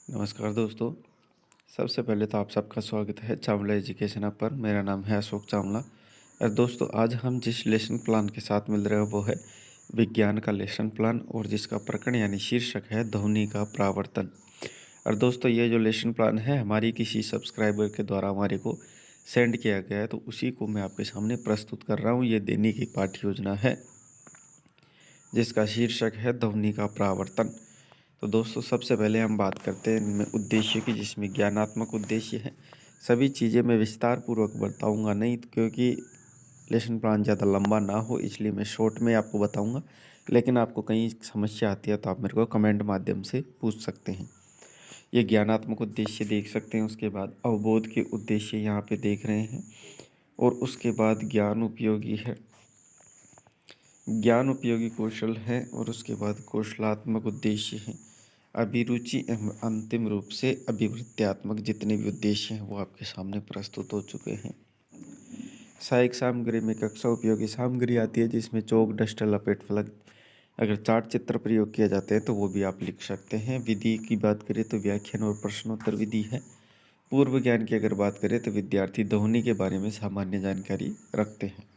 नमस्कार दोस्तों। सबसे पहले तो आप सबका स्वागत है चावला एजुकेशन ऐप पर। मेरा नाम है अशोक चावला। और दोस्तों आज हम जिस लेसन प्लान के साथ मिल रहे हैं वो है विज्ञान का लेसन प्लान, और जिसका प्रकरण यानी शीर्षक है ध्वनि का परावर्तन। और दोस्तों ये जो लेसन प्लान है हमारी किसी सब्सक्राइबर के द्वारा हमारे को सेंड किया गया है, तो उसी को मैं आपके सामने प्रस्तुत कर रहा हूँ। ये दैनिक की पाठ्य योजना है जिसका शीर्षक है ध्वनि का परावर्तन। तो दोस्तों सबसे पहले हम बात करते हैं इनमें उद्देश्य की, जिसमें ज्ञानात्मक उद्देश्य है। सभी चीज़ें मैं विस्तार पूर्वक बताऊंगा नहीं, क्योंकि लेसन प्लान ज़्यादा लंबा ना हो, इसलिए मैं शॉर्ट में आपको बताऊंगा। लेकिन आपको कहीं समस्या आती है तो आप मेरे को कमेंट माध्यम से पूछ सकते हैं। ये ज्ञानात्मक उद्देश्य देख सकते हैं। उसके बाद अवबोध के उद्देश्य यहाँ पे देख रहे हैं, और उसके बाद ज्ञान उपयोगी है, ज्ञान उपयोगी कौशल है, और उसके बाद कौशलात्मक उद्देश्य है, अभिरुचि एवं अंतिम रूप से अभिवृत्त्यात्मक। जितने भी उद्देश्य हैं वो आपके सामने प्रस्तुत हो चुके हैं। सहायक सामग्री में कक्षा उपयोगी सामग्री आती है, जिसमें चौक, डस्टर, लपेट, फलक, अगर चार्ट चित्र प्रयोग किए जाते हैं तो वो भी आप लिख सकते हैं। विधि की बात करें तो व्याख्यान और प्रश्नोत्तर विधि है। पूर्व ज्ञान की अगर बात करें तो विद्यार्थी ध्वनि के बारे में सामान्य जानकारी रखते हैं।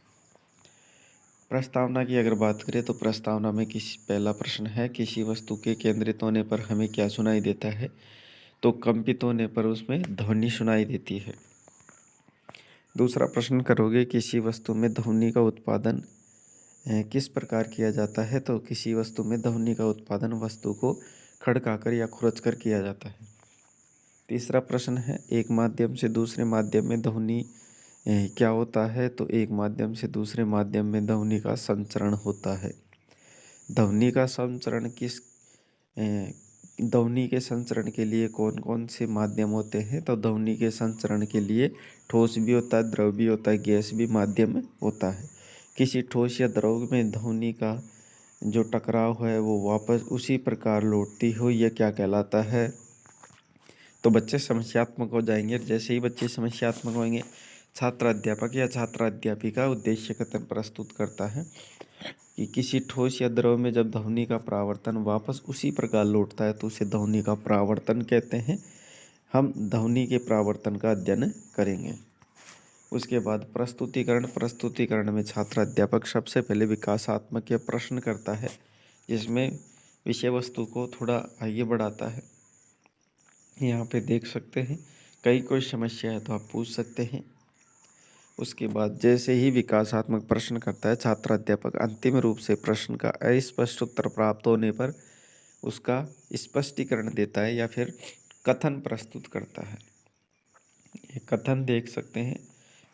प्रस्तावना की अगर बात करें तो प्रस्तावना में पहला प्रश्न है, किसी वस्तु के केंद्रित होने पर हमें क्या सुनाई देता है? तो कंपित होने पर उसमें ध्वनि सुनाई देती है। दूसरा प्रश्न करोगे, किसी वस्तु में ध्वनि का उत्पादन किस प्रकार किया जाता है? तो किसी वस्तु में ध्वनि का उत्पादन वस्तु को खड़काकर या खुरचकर किया जाता है। तीसरा प्रश्न है, एक माध्यम से दूसरे माध्यम में ध्वनि क्या होता है? तो एक माध्यम से दूसरे माध्यम में ध्वनि का संचरण होता है। ध्वनि का संचरण ध्वनि के संचरण के लिए कौन कौन से माध्यम होते हैं? तो ध्वनि के संचरण के लिए ठोस भी होता है, द्रव भी होता है, गैस भी माध्यम होता है। किसी ठोस या द्रव में ध्वनि का जो टकराव है वो वापस उसी प्रकार लौटती हो, यह क्या कहलाता है? तो बच्चे समस्यात्मक हो जाएंगे। जैसे ही बच्चे समस्यात्मक होंगे, छात्र अध्यापक या छात्रा अध्यापिका उद्देश्य कथन प्रस्तुत करता है कि किसी ठोस या द्रव में जब ध्वनि का परावर्तन वापस उसी प्रकार लौटता है तो उसे ध्वनि का परावर्तन कहते हैं। हम ध्वनि के परावर्तन का अध्ययन करेंगे। उसके बाद प्रस्तुतिकरण में छात्र अध्यापक सबसे पहले विकासात्मक या प्रश्न करता है, जिसमें विषय वस्तु को थोड़ा आगे बढ़ाता है। यहाँ पे देख सकते हैं कई कोई समस्या है तो आप पूछ सकते हैं। उसके बाद जैसे ही विकासात्मक प्रश्न करता है छात्र अध्यापक, अंतिम रूप से प्रश्न का अस्पष्ट उत्तर प्राप्त होने पर उसका स्पष्टीकरण देता है या फिर कथन प्रस्तुत करता है। ये कथन देख सकते हैं,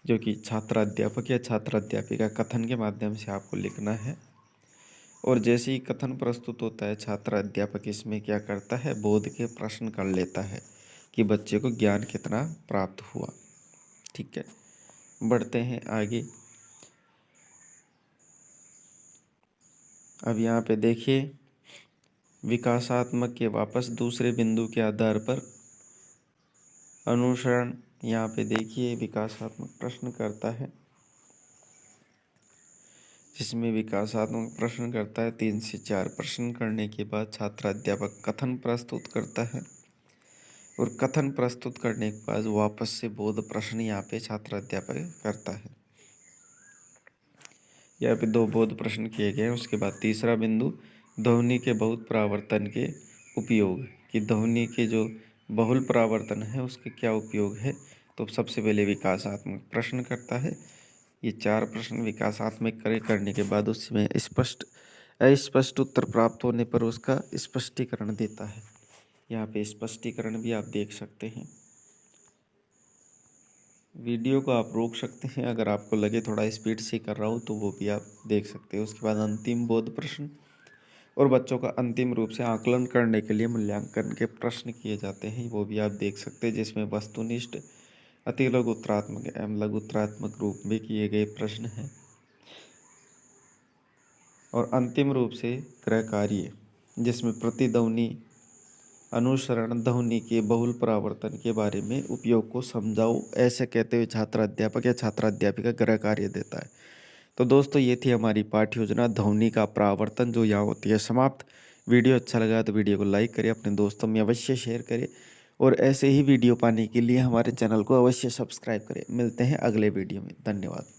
जो कि छात्र अध्यापक या छात्र अध्यापिका कथन के माध्यम से आपको लिखना है। और जैसे ही कथन प्रस्तुत होता है छात्र अध्यापक इसमें क्या करता है, बोध के प्रश्न कर लेता है कि बच्चे को ज्ञान कितना प्राप्त हुआ। ठीक है, बढ़ते हैं आगे। अब यहाँ पे देखिए, विकासात्मक के वापस दूसरे बिंदु के आधार पर अनुसरण। यहाँ पे देखिए विकासात्मक प्रश्न करता है, जिसमें विकासात्मक प्रश्न करता है। 3 से 4 प्रश्न करने के बाद छात्र अध्यापक कथन प्रस्तुत करता है, और कथन प्रस्तुत करने के बाद वापस से बोध प्रश्न यहाँ पे छात्र अध्यापक करता है। यहाँ पे 2 बोध प्रश्न किए गए हैं। उसके बाद तीसरा बिंदु, ध्वनि के बहुत परावर्तन के उपयोग, कि ध्वनि के जो बहुल परावर्तन है उसके क्या उपयोग है। तो सबसे पहले विकासात्मक प्रश्न करता है। ये 4 प्रश्न विकासात्मक करने के बाद उसमें अस्पष्ट उत्तर प्राप्त होने पर उसका स्पष्टीकरण देता है। यहाँ पे स्पष्टीकरण भी आप देख सकते हैं। वीडियो को आप रोक सकते हैं, अगर आपको लगे थोड़ा स्पीड से कर रहा हूँ तो वो भी आप देख सकते हैं। उसके बाद अंतिम बोध प्रश्न, और बच्चों का अंतिम रूप से आकलन करने के लिए मूल्यांकन के प्रश्न किए जाते हैं, वो भी आप देख सकते हैं, जिसमें वस्तुनिष्ठ, अति लघुत्तरात्मक एवं लघुत्तरात्मक रूप में किए गए प्रश्न हैं। और अंतिम रूप से गृह कार्य, जिसमें प्रतिध्वनि अनुसरण ध्वनि के बहुल परावर्तन के बारे में उपयोग को समझाओ, ऐसे कहते हुए छात्र अध्यापक या छात्र अध्यापिका गृह कार्य देता है। तो दोस्तों ये थी हमारी पाठ्य योजना ध्वनि का परावर्तन, जो यहाँ होती है समाप्त। वीडियो अच्छा लगा तो वीडियो को लाइक करें, अपने दोस्तों में अवश्य शेयर करें और ऐसे ही वीडियो पाने के लिए हमारे चैनल को अवश्य सब्सक्राइब करें। मिलते हैं अगले वीडियो में। धन्यवाद।